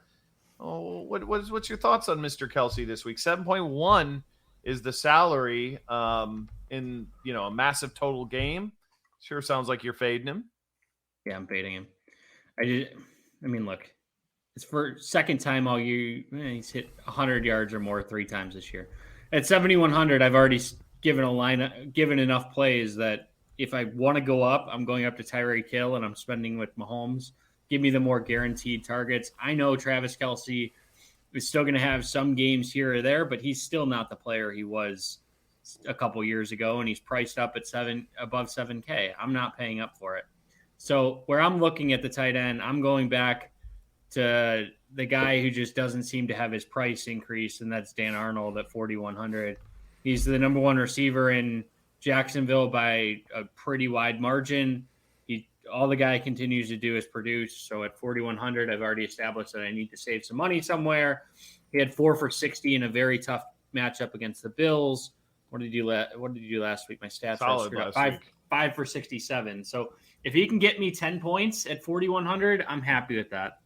thoughts on Mr. Kelce this week? 7.1 is the salary in a massive total game. Sure sounds like you're fading him. Yeah, I'm fading him. I mean, look, it's for second time all year. He's hit 100 yards or more 3 times this year. At 7,100, I've already given enough plays that if I want to go up, I'm going up to Tyreek Hill and I'm spending with Mahomes. Give me the more guaranteed targets. I know Travis Kelce is still going to have some games here or there, but he's still not the player he was a couple years ago, and he's priced up at above 7K. I'm not paying up for it. So where I'm looking at the tight end, I'm going back to the guy who just doesn't seem to have his price increase, and that's Dan Arnold at 4,100. He's the number 1 receiver in Jacksonville by a pretty wide margin. All the guy continues to do is produce. So at 4,100, I've already established that I need to save some money somewhere. He had 4 for 60 in a very tough matchup against the Bills. What did you do last week? My stats solid are last week. 5 for 67. So if he can get me 10 points at 4,100, I'm happy with that.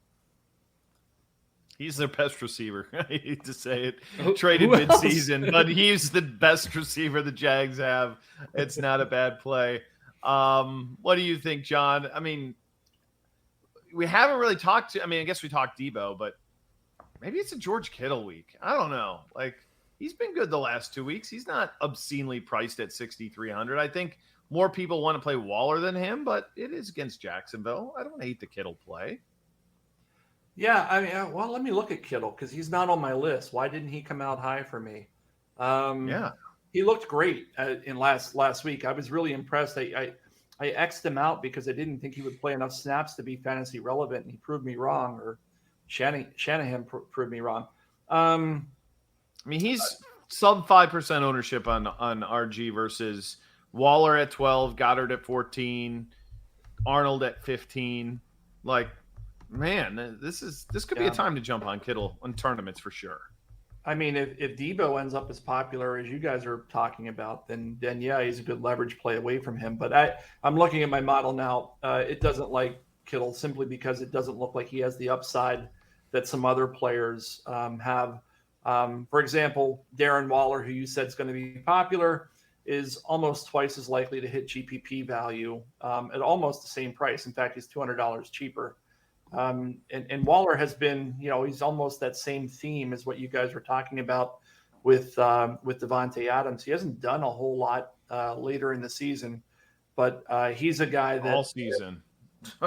He's their best receiver. I hate to say it. Who Traded else? midseason, but he's the best receiver the Jags have. It's not a bad play. What do you think, John? I mean, we haven't really talked to. I mean, I guess we talked Debo, but maybe it's a George Kittle week. I don't know. Like, he's been good the last 2 weeks. He's not obscenely priced at 6,300. I think more people want to play Waller than him, but it is against Jacksonville. I don't hate the Kittle play. Yeah, I mean, well, let me look at Kittle because he's not on my list. Why didn't he come out high for me? Yeah, he looked great in last week. I was really impressed. I X'd him out because I didn't think he would play enough snaps to be fantasy relevant, and he proved me wrong. Or Shanahan proved me wrong. I mean, he's sub 5% ownership on RG versus Waller at 12, Goddard at 14, Arnold at 15. Like, man, this could be a time to jump on Kittle on tournaments for sure. I mean, if Debo ends up as popular as you guys are talking about, then yeah, he's a good leverage play away from him. But I'm looking at my model now. It doesn't like Kittle simply because it doesn't look like he has the upside that some other players have. For example, Darren Waller, who you said is going to be popular, is almost twice as likely to hit GPP value at almost the same price. In fact, he's $200 cheaper. And Waller has been, he's almost that same theme as what you guys were talking about with Devontae Adams. He hasn't done a whole lot later in the season, but he's a guy that all season.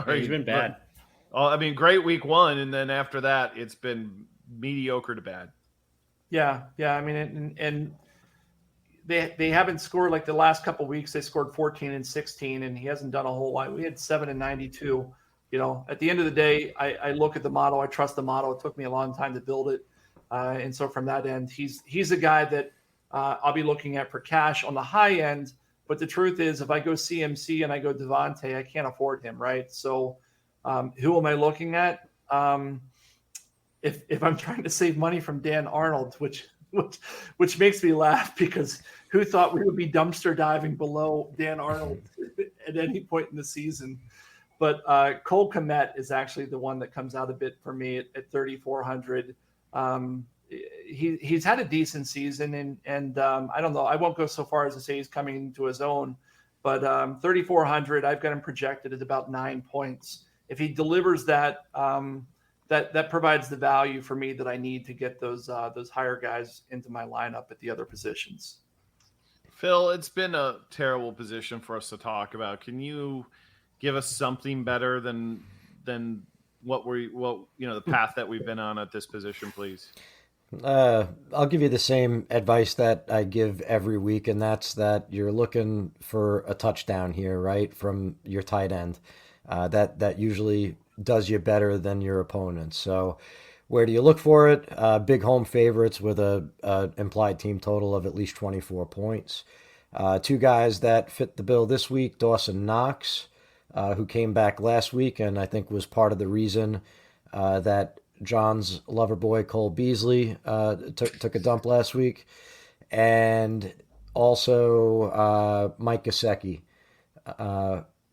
He's been bad. I mean, great week one, and then after that, it's been mediocre to bad. Yeah. I mean, and they haven't scored like the last couple of weeks. They scored 14 and 16, and he hasn't done a whole lot. We had 7 and 92. At the end of the day, I look at the model. I trust the model. It took me a long time to build it. And so from that end, he's a guy that I'll be looking at for cash on the high end. But the truth is, if I go CMC and I go Devontae, I can't afford him, right? So who am I looking at? If I'm trying to save money from Dan Arnold, which makes me laugh because who thought we would be dumpster diving below Dan Arnold at any point in the season? But Cole Kmet is actually the one that comes out a bit for me at 3,400. He's had a decent season, and I don't know. I won't go so far as to say he's coming into his own, but 3,400, I've got him projected at about 9 points. If he delivers that, that provides the value for me that I need to get those higher guys into my lineup at the other positions. Phil, it's been a terrible position for us to talk about. Can you give us something better than the path that we've been on at this position, please? I'll give you the same advice that I give every week, and that's that you're looking for a touchdown here, right, from your tight end. That usually does you better than your opponents. So where do you look for it? Big home favorites with a implied team total of at least 24 points. Two guys that fit the bill this week, Dawson Knox, who came back last week and I think was part of the reason that John's lover boy Cole Beasley took a dump last week, and also Mike Gesicki,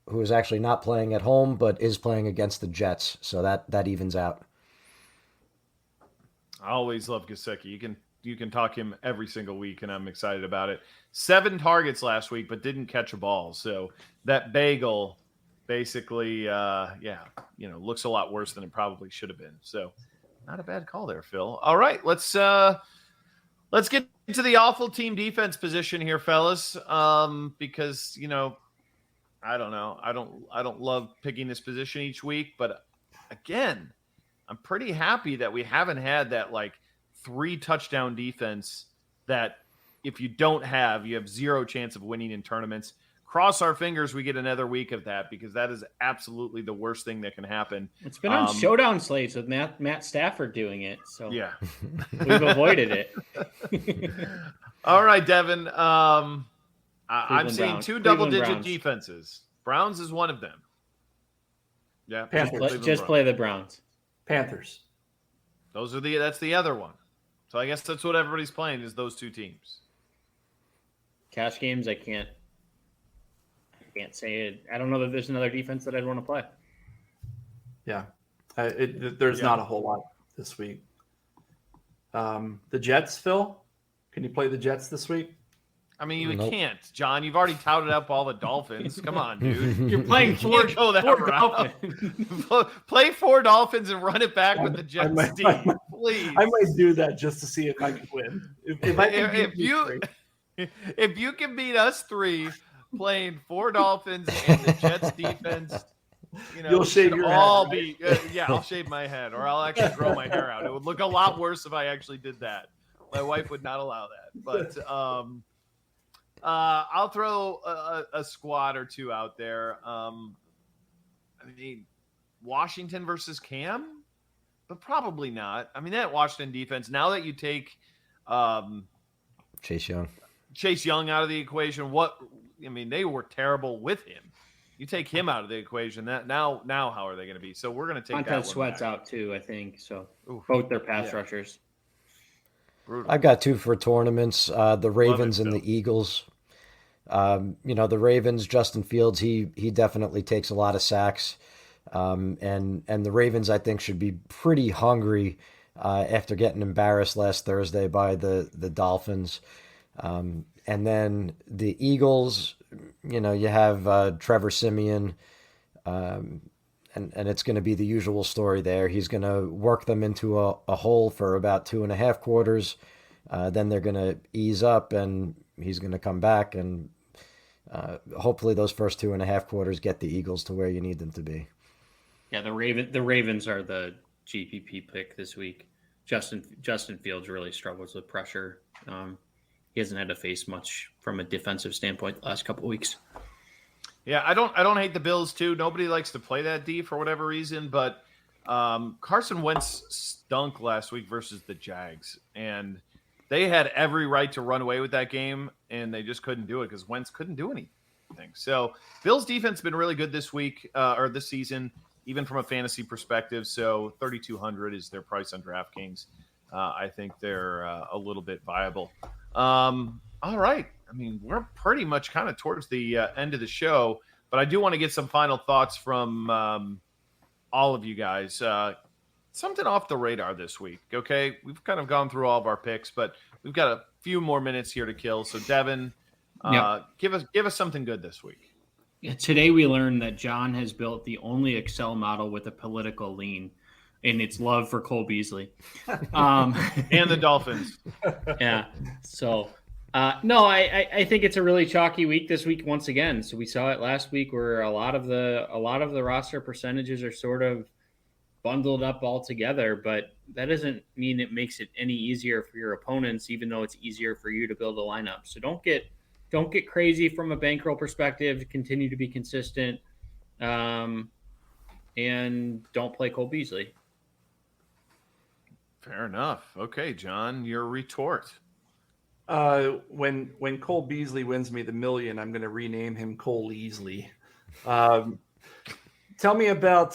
who is actually not playing at home but is playing against the Jets, so that evens out. I always love Gesicki. You can talk him every single week, and I'm excited about it. 7 targets last week, but didn't catch a ball. So that bagel basically, looks a lot worse than it probably should have been. So not a bad call there, Phil. All right, let's get to the awful team defense position here, fellas. Because I don't know, I don't love picking this position each week, but again, I'm pretty happy that we haven't had that 3 touchdown defense that if you don't have, you have zero chance of winning in tournaments. Cross our fingers we get another week of that, because that is absolutely the worst thing that can happen. It's been on showdown slates with Matt Stafford doing it, so yeah, we've avoided it. All right, Devin. I'm seeing Browns. 2 double-digit Browns. defenses. Browns is one of them. Yeah, Just play the Browns. Panthers. That's the other one. So I guess that's what everybody's playing, is those 2 teams. Cash games, I can't can't say it. I don't know that there's another defense that I'd want to play. Yeah. There's not a whole lot this week. The Jets, Phil? Can you play the Jets this week? I mean, you can't, John. You've already touted up all the Dolphins. Come on, dude. You're playing four Dolphins. Play 4 Dolphins and run it back with the Jets team, please. I might do that just to see if I can win. If you can beat us 3 playing 4 Dolphins and the Jets defense, you'll shave your head. I'll shave my head, or I'll actually grow my hair out. It would look a lot worse if I actually did that. My wife would not allow that. But I'll throw a squad or 2 out there. I mean, Washington versus Cam, but probably not. I mean, that Washington defense, now that you take Chase Young out of the equation, they were terrible with him. You take him out of the equation, now how are they going to be? So we're going to take Montez Sweat's out too, I think. So both their pass rushers. Brutal. I've got 2 for tournaments. The Ravens and the Eagles. The Ravens, Justin Fields, he definitely takes a lot of sacks. And the Ravens, I think, should be pretty hungry after getting embarrassed last Thursday by the Dolphins. And then the Eagles, you have Trevor Siemian, and it's going to be the usual story there. He's going to work them into a hole for about 2.5 quarters. Then they're going to ease up, and he's going to come back, and hopefully those first 2.5 quarters get the Eagles to where you need them to be. Yeah, the Ravens are the GPP pick this week. Justin Fields really struggles with pressure. He hasn't had to face much from a defensive standpoint the last couple of weeks. Yeah, I don't hate the Bills too. Nobody likes to play that D for whatever reason, but Carson Wentz stunk last week versus the Jags, and they had every right to run away with that game, and they just couldn't do it because Wentz couldn't do anything. So Bills defense has been really good this week or this season, even from a fantasy perspective. So 3,200 is their price on DraftKings. I think they're a little bit viable. All right. I mean, we're pretty much kind of towards the end of the show, but I do want to get some final thoughts from all of you guys. Something off the radar this week, okay? We've kind of gone through all of our picks, but we've got a few more minutes here to kill. So, Devin, give us something good this week. Yeah, today we learned that John has built the only Excel model with a political lean, and it's love for Cole Beasley. And the Dolphins. Yeah. So, no, I think it's a really chalky week this week once again. So we saw it last week where a lot of the roster percentages are sort of bundled up all together, but that doesn't mean it makes it any easier for your opponents, even though it's easier for you to build a lineup. So don't get crazy from a bankroll perspective. Continue to be consistent, and don't play Cole Beasley. Fair enough. Okay, John, your retort. When Cole Beasley wins me the million, I'm going to rename him Cole Easley. Tell me about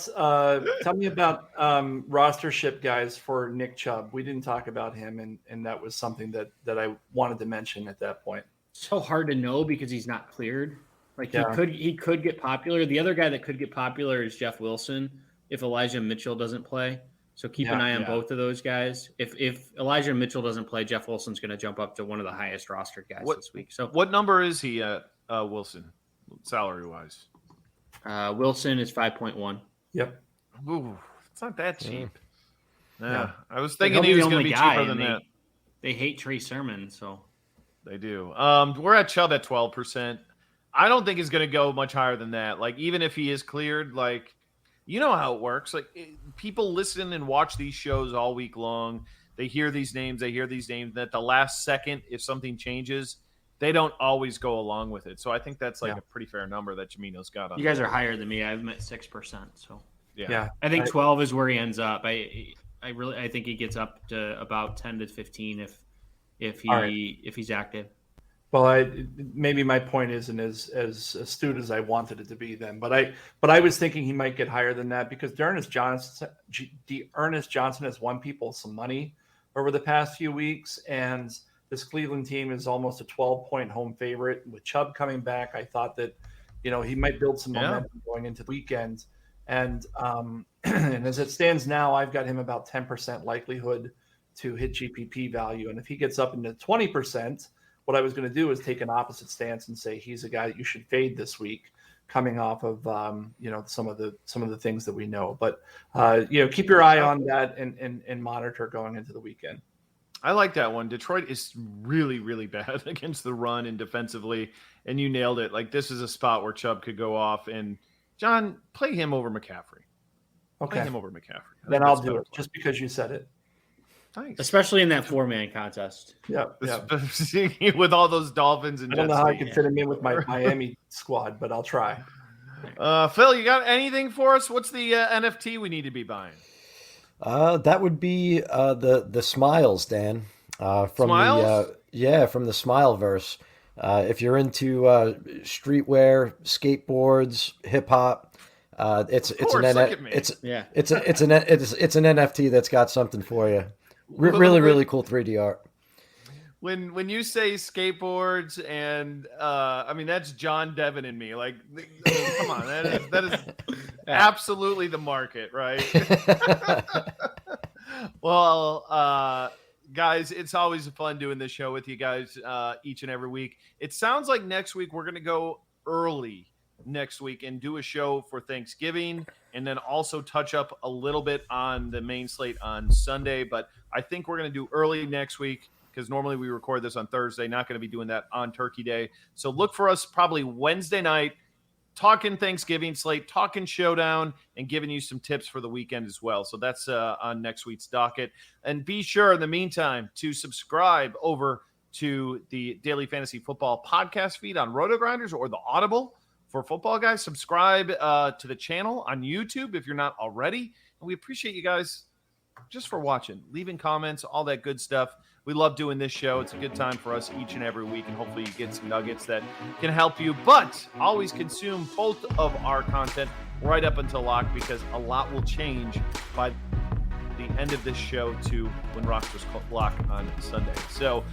rostership guys for Nick Chubb. We didn't talk about him, and that was something that I wanted to mention at that point. So hard to know because he's not cleared. He could get popular. The other guy that could get popular is Jeff Wilson if Elijah Mitchell doesn't play. So keep an eye on both of those guys. If Elijah Mitchell doesn't play, Jeff Wilson's going to jump up to one of the highest rostered guys this week. So what number is he at, Wilson, salary-wise? Wilson is 5.1. Yep. Ooh, it's not that cheap. Yeah. I was thinking he was going to be cheaper than that. They hate Trey Sermon, so they do. We're at Chubb at 12%. I don't think he's going to go much higher than that. Like, even if he is cleared, like, you know how it works. Like, people listen and watch these shows all week long. They hear these names. And at the last second, if something changes, they don't always go along with it. So I think that's a pretty fair number that Jamino's got on. You guys are higher than me. I've met 6%. So yeah. I think 12 is where he ends up. I think he gets up to about 10 to 15 if he's active. Well, maybe my point isn't as astute as I wanted it to be then, but I was thinking he might get higher than that because Ernest Johnson has won people some money over the past few weeks, and this Cleveland team is almost a 12-point home favorite. With Chubb coming back, I thought that he might build some momentum going into the weekend. And and as it stands now, I've got him about 10% likelihood to hit GPP value. And if he gets up into 20%, what I was going to do is take an opposite stance and say he's a guy that you should fade this week, coming off of some of the things that we know. But keep your eye on that and monitor going into the weekend. I like that one. Detroit is really, really bad against the run and defensively, and you nailed it. Like, this is a spot where Chubb could go off, and John, play him over McCaffrey. Okay. Play him over McCaffrey. Then I'll do it just because you said it. Nice. Especially in that 4-man contest. Yeah. With all those Dolphins and I don't know how I can fit him in with my Miami squad, but I'll try. Phil, you got anything for us? What's the NFT we need to be buying? That would be the Smiles, Dan. From Smiles? From the Smileverse. If you're into streetwear, skateboards, hip hop, it's an NFT that's got something for you. Really cool 3D art. When you say skateboards and that's John, Devin, and me. Like, come on, that is absolutely the market, right? Well, guys, it's always fun doing this show with you guys each and every week. It sounds like next week we're going to go early next week and do a show for Thanksgiving, and then also touch up a little bit on the main slate on Sunday. But I think we're going to do early next week, because normally we record this on Thursday. Not going to be doing that on Turkey Day. So look for us probably Wednesday night, talking Thanksgiving slate, talking showdown, and giving you some tips for the weekend as well. So that's on next week's docket. And be sure in the meantime to subscribe over to the Daily Fantasy Football podcast feed on RotoGrinders or the Audible for Football Guys. Subscribe to the channel on YouTube if you're not already. And we appreciate you guys just for watching, leaving comments, all that good stuff. We love doing this show. It's a good time for us each and every week, and hopefully you get some nuggets that can help you. But always consume both of our content right up until lock, because a lot will change by the end of this show to when Rockers lock on Sunday. So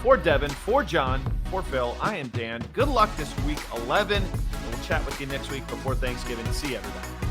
for Devin, for John, for Phil, I am Dan. Good luck this week 11, and we'll chat with you next week before Thanksgiving. See you, everybody.